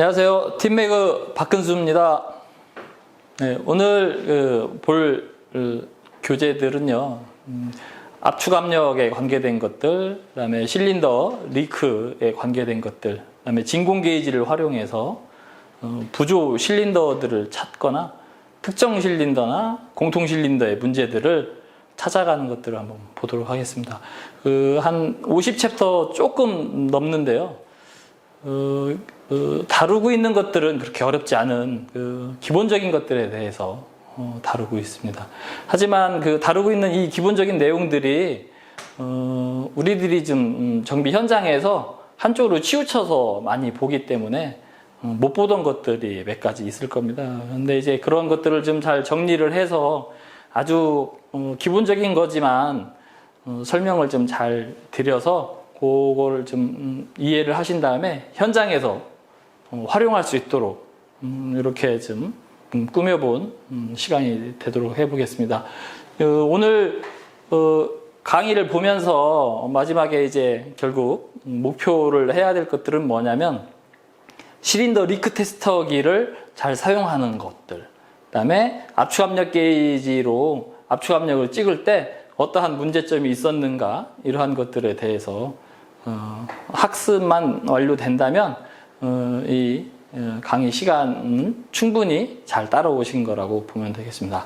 안녕하세요. 팀매그 박근수입니다. 네, 오늘 볼 교재들은요, 압축압력에 관계된 것들, 그 다음에 실린더 리크에 관계된 것들, 그 다음에 진공 게이지를 활용해서 부조 실린더들을 찾거나 특정 실린더나 공통 실린더의 문제들을 찾아가는 것들을 한번 보도록 하겠습니다. 한 50챕터 조금 넘는데요. 다루고 있는 것들은 그렇게 어렵지 않은 기본적인 것들에 대해서 다루고 있습니다. 하지만 다루고 있는 이 기본적인 내용들이 우리들이 좀 정비 현장에서 한쪽으로 치우쳐서 많이 보기 때문에 못 보던 것들이 몇 가지 있을 겁니다. 그런데 이제 그런 것들을 좀 잘 정리를 해서 아주 기본적인 거지만 설명을 좀 잘 드려서 그거를 좀 이해를 하신 다음에 현장에서 활용할 수 있도록 이렇게 좀 꾸며본 시간이 되도록 해보겠습니다. 오늘 강의를 보면서 마지막에 이제 결국 목표를 해야 될 것들은 뭐냐면 실린더 리크 테스터기를 잘 사용하는 것들, 그 다음에 압축압력 게이지로 압축압력을 찍을 때 어떠한 문제점이 있었는가, 이러한 것들에 대해서 학습만 완료된다면 이 강의 시간은 충분히 잘 따라오신 거라고 보면 되겠습니다.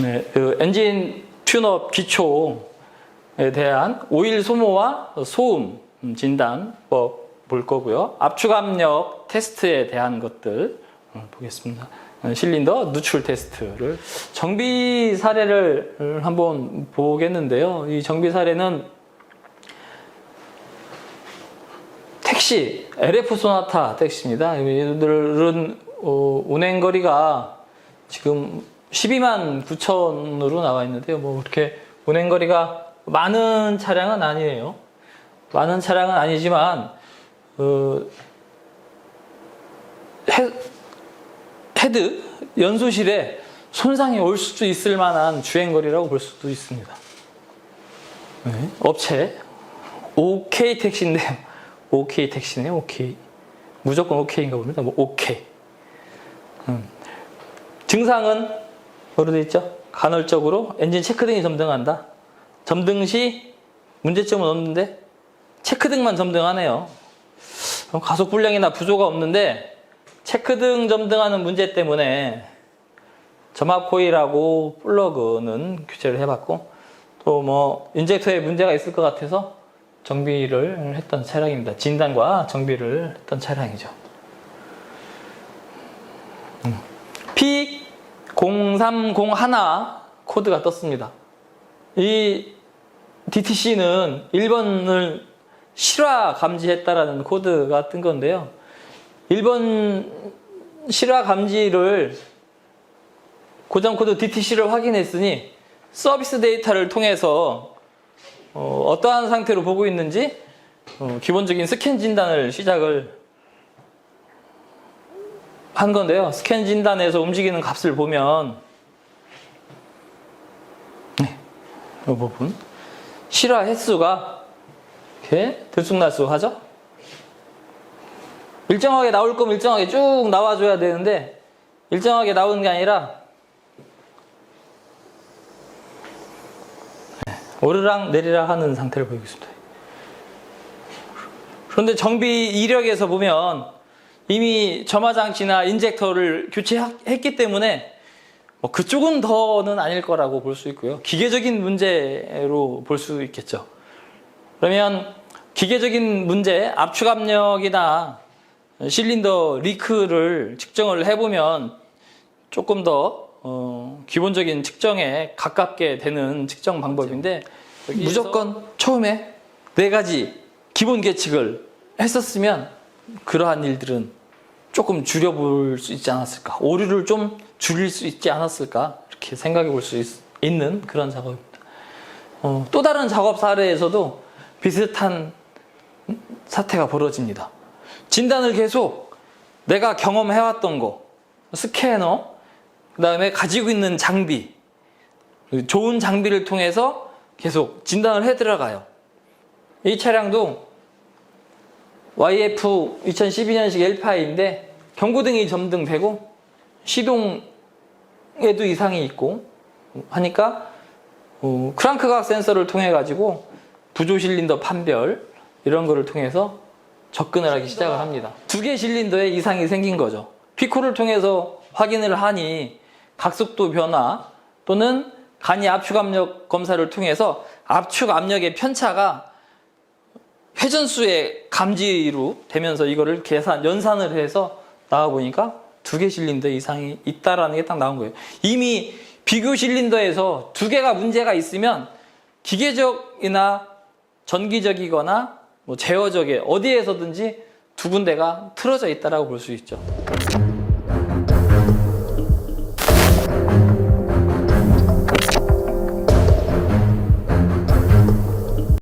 네, 엔진 튠업 기초에 대한 오일 소모와 소음 진단법 볼 거고요. 압축압력 테스트에 대한 것들 보겠습니다. 실린더 누출 테스트를 정비 사례를 한번 보겠는데요. 이 정비 사례는 택시, LF 소나타 택시입니다. 얘들은 운행거리가 지금 12만 9천으로 나와 있는데요. 뭐 그렇게 운행거리가 많은 차량은 아니에요. 많은 차량은 아니지만 헤드 연소실에 손상이 올 수도 있을 만한 주행거리라고 볼 수도 있습니다. 네. 업체 OK 택시인데요. OK 택시네요. OK. 무조건 OK인가 봅니다. 뭐 OK. 증상은 뭐로 되어 있죠? 간헐적으로 엔진 체크등이 점등한다. 점등 시 문제점은 없는데 체크등만 점등하네요. 가속 불량이나 부조가 없는데 체크등 점등하는 문제 때문에 점압 코일하고 플러그는 교체를 해봤고, 또 뭐 인젝터에 문제가 있을 것 같아서 정비를 했던 차량입니다. 진단과 정비를 했던 차량이죠. P0301 코드가 떴습니다. 이 DTC는 1번을 실화 감지했다라는 코드가 뜬 건데요. 1번 실화 감지를 고장 코드 DTC를 확인했으니 서비스 데이터를 통해서 어떠한 상태로 보고 있는지 기본적인 스캔 진단을 시작을 한 건데요. 스캔 진단에서 움직이는 값을 보면 이 부분 실화 횟수가 이렇게 들쑥날쑥하죠. 일정하게 나올 거면 일정하게 쭉 나와줘야 되는데 일정하게 나오는 게 아니라 오르락 내리락 하는 상태를 보이고 있습니다. 그런데 정비 이력에서 보면 이미 점화장치나 인젝터를 교체했기 때문에 그쪽은 더는 아닐 거라고 볼 수 있고요. 기계적인 문제로 볼 수 있겠죠. 그러면 기계적인 문제, 압축압력이나 실린더 리크를 측정을 해보면 조금 더 기본적인 측정에 가깝게 되는 측정 방법인데, 무조건 처음에 4가지 기본 계측을 했었으면 그러한 일들은 조금 줄여볼 수 있지 않았을까, 오류를 좀 줄일 수 있지 않았을까, 이렇게 생각해 볼 수 있는 그런 작업입니다. 또 다른 작업 사례에서도 비슷한 사태가 벌어집니다. 진단을 계속 내가 경험해왔던 거, 스캐너, 그 다음에 가지고 있는 장비, 좋은 장비를 통해서 계속 진단을 해 들어가요. 이 차량도 YF 2012년식 L파인데 경고등이 점등되고 시동에도 이상이 있고 하니까 크랑크각 센서를 통해 가지고 부조 실린더 판별 이런 거를 통해서 접근을 하기 시작을 합니다. 두 개 실린더에 이상이 생긴 거죠. 피코를 통해서 확인을 하니 각속도 변화 또는 간이 압축 압력 검사를 통해서 압축 압력의 편차가 회전수의 감지로 되면서 이거를 연산을 해서 나와 보니까 두 개 실린더 이상이 있다라는 게 딱 나온 거예요. 이미 비교 실린더에서 두 개가 문제가 있으면 기계적이나 전기적이거나 뭐 제어적에 어디에서든지 두 군데가 틀어져 있다라고 볼 수 있죠.